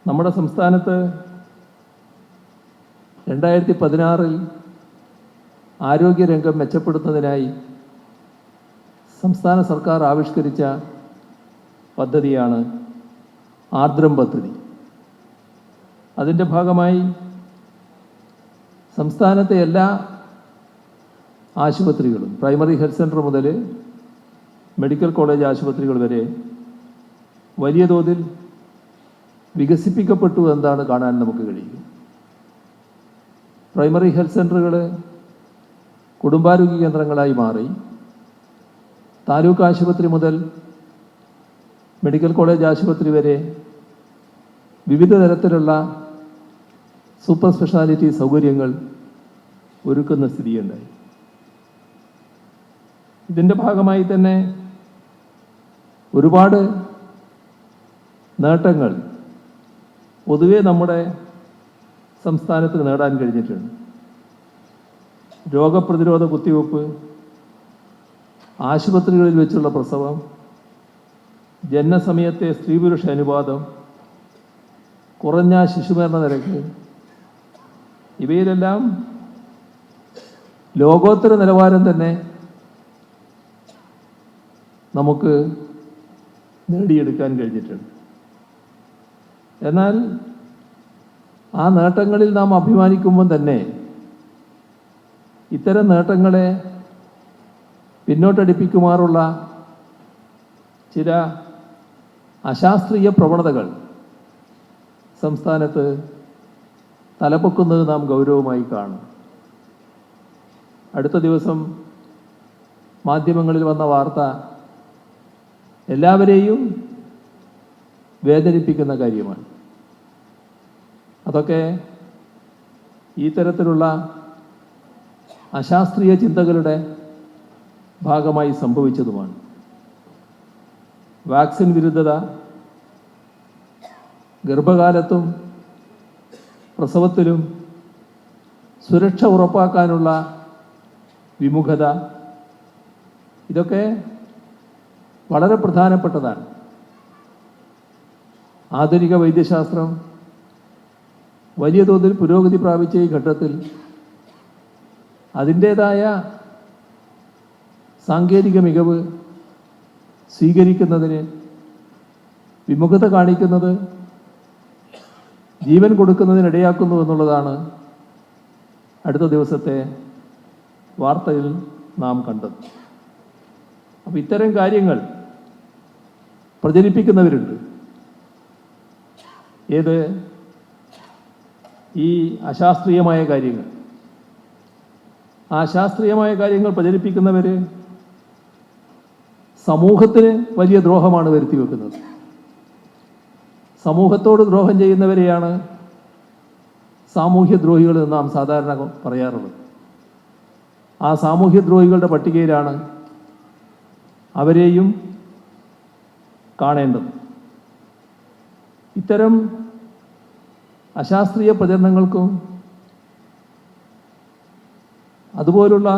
നമ്മുടെ സംസ്ഥാനത്ത് 2016 ആരോഗ്യരംഗം മെച്ചപ്പെടുത്തുന്നതിനായി സംസ്ഥാന സർക്കാർ ആവിഷ്കരിച്ച പദ്ധതിയാണ് ആർദ്രം പദ്ധതി. അതിൻ്റെ ഭാഗമായി സംസ്ഥാനത്തെ എല്ലാ ആശുപത്രികളും, പ്രൈമറി ഹെൽത്ത് സെൻ്റർ മുതൽ മെഡിക്കൽ കോളേജ് ആശുപത്രികൾ വരെ വലിയ തോതിൽ വികസിപ്പിക്കപ്പെട്ടു എന്നതാണ് കാണാൻ നമുക്ക് കഴിയും. പ്രൈമറി ഹെൽത്ത് സെൻ്ററുകൾ കുടുംബാരോഗ്യ കേന്ദ്രങ്ങളായി മാറി. താലൂക്ക് ആശുപത്രി മുതൽ മെഡിക്കൽ കോളേജ് ആശുപത്രി വരെ വിവിധ തരത്തിലുള്ള സൂപ്പർ സ്പെഷ്യാലിറ്റി സൗകര്യങ്ങൾ ഒരുക്കുന്ന സ്ഥിതിയുണ്ടായി. ഇതിൻ്റെ ഭാഗമായി തന്നെ ഒരുപാട് നേട്ടങ്ങൾ പൊതുവെ നമ്മുടെ സംസ്ഥാനത്ത് നേടാൻ കഴിഞ്ഞിട്ടുണ്ട്. രോഗപ്രതിരോധ കുത്തിവയ്പ്പ്, ആശുപത്രികളിൽ വെച്ചുള്ള പ്രസവം, ജനനസമയത്തെ സ്ത്രീ പുരുഷ അനുപാതം, കുറഞ്ഞ ശിശുമരണ നിരക്ക്, ഇവയിലെല്ലാം ലോകോത്തര നിലവാരം തന്നെ നമുക്ക് നേടിയെടുക്കാൻ കഴിഞ്ഞിട്ടുണ്ട്. എന്നാൽ ആ നേട്ടങ്ങളിൽ നാം അഭിമാനിക്കുമ്പോൾ തന്നെ ഇത്തരം നേട്ടങ്ങളെ പിന്നോട്ടടിപ്പിക്കുമാറുള്ള ചില അശാസ്ത്രീയ പ്രവണതകൾ സംസ്ഥാനത്ത് തലപ്പൊക്കുന്നത് നാം ഗൗരവമായി കാണും. അടുത്ത ദിവസം മാധ്യമങ്ങളിൽ വന്ന വാർത്ത എല്ലാവരെയും വേദനിപ്പിക്കുന്ന കാര്യമാണ്. അതൊക്കെ ഈ തരത്തിലുള്ള അശാസ്ത്രീയ ചിന്തകളുടെ ഭാഗമായി സംഭവിച്ചതുമാണ്. വാക്സിൻ വിരുദ്ധത, ഗർഭകാലത്തും പ്രസവത്തിലും സുരക്ഷ ഉറപ്പാക്കാനുള്ള വിമുഖത, ഇതൊക്കെ വളരെ പ്രധാനപ്പെട്ടതാണ്. ആധുനിക വൈദ്യശാസ്ത്രം വലിയ തോതിൽ പുരോഗതി പ്രാപിച്ച ഈ ഘട്ടത്തിൽ അതിൻ്റേതായ സാങ്കേതിക മികവ് സ്വീകരിക്കുന്നതിന് വിമുഖത കാണിക്കുന്നത് ജീവൻ കൊടുക്കുന്നതിനിടയാക്കുന്നു എന്നുള്ളതാണ് അടുത്ത ദിവസത്തെ വാർത്തയിൽ നാം കണ്ടത്. അപ്പോൾ ഇത്തരം കാര്യങ്ങൾ പ്രചരിപ്പിക്കുന്നവരുണ്ട്. ഏത് ഈ അശാസ്ത്രീയമായ കാര്യങ്ങൾ, ആ അശാസ്ത്രീയമായ കാര്യങ്ങൾ പ്രചരിപ്പിക്കുന്നവർ സമൂഹത്തിന് വലിയ ദ്രോഹമാണ് വരുത്തി വെക്കുന്നത്. സമൂഹത്തോട് ദ്രോഹം ചെയ്യുന്നവരെയാണ് സാമൂഹ്യദ്രോഹികൾ എന്ന് നാം സാധാരണ പറയാറുള്ളത്. ആ സാമൂഹ്യദ്രോഹികളുടെ പട്ടികയിലാണ് അവരെയും കാണേണ്ടത്. ഇത്തരം അശാസ്ത്രീയ പ്രചരണങ്ങൾക്കും അതുപോലുള്ള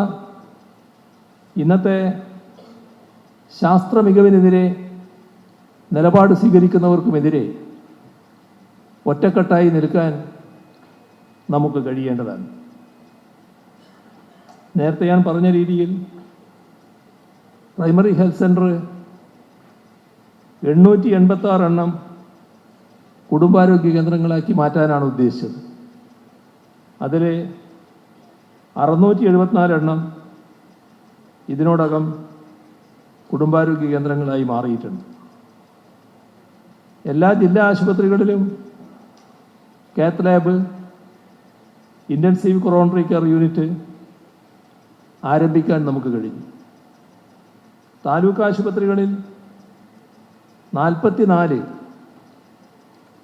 ഇന്നത്തെ ശാസ്ത്ര മികവിനെതിരെ നിലപാട് സ്വീകരിക്കുന്നവർക്കുമെതിരെ ഒറ്റക്കെട്ടായി നിൽക്കാൻ നമുക്ക് കഴിയേണ്ടതാണ്. നേരത്തെ ഞാൻ പറഞ്ഞ രീതിയിൽ പ്രൈമറി ഹെൽത്ത് സെൻ്റർ 886 എണ്ണം കുടുംബാരോഗ്യ കേന്ദ്രങ്ങളാക്കി മാറ്റാനാണ് ഉദ്ദേശിച്ചത്. അതിൽ 674 എണ്ണം ഇതിനോടകം കുടുംബാരോഗ്യ കേന്ദ്രങ്ങളായി മാറിയിട്ടുണ്ട്. എല്ലാ ജില്ലാ ആശുപത്രികളിലും cath lab, intensive coronary care unit ആരംഭിക്കാൻ നമുക്ക് കഴിഞ്ഞു. താലൂക്ക് ആശുപത്രികളിൽ 44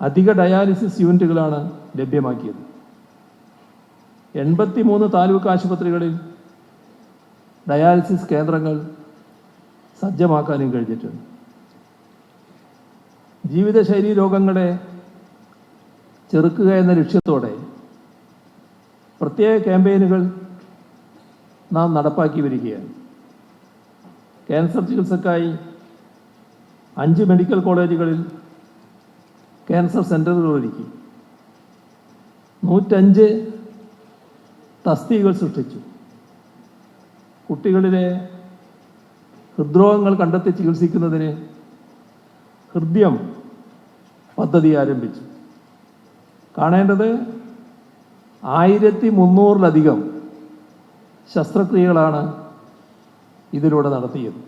അധിക ഡയാലിസിസ് യൂണിറ്റുകളാണ് ലഭ്യമാക്കിയത്. 83 താലൂക്ക് ആശുപത്രികളിൽ ഡയാലിസിസ് കേന്ദ്രങ്ങൾ സജ്ജമാക്കാനും കഴിഞ്ഞിട്ടുണ്ട്. ജീവിതശൈലി രോഗങ്ങളെ ചെറുക്കുക എന്ന ലക്ഷ്യത്തോടെ പ്രത്യേക ക്യാമ്പയിനുകൾ നാം നടപ്പാക്കി വരികയാണ്. ക്യാൻസർ ചികിത്സക്കായി 5 മെഡിക്കൽ കോളേജുകളിൽ ക്യാൻസർ സെൻ്ററുകൾ ഒരുക്കി, 105 തസ്തികകൾ സൃഷ്ടിച്ചു, കുട്ടികളിലെ ഹൃദ്രോഗങ്ങൾ കണ്ടെത്തി ചികിത്സിക്കുന്നതിന് ഹൃദ്യം പദ്ധതി ആരംഭിച്ചു. കാണേണ്ടത് 1300-ലധികം ശസ്ത്രക്രിയകളാണ് ഇതിലൂടെ നടത്തിയത്.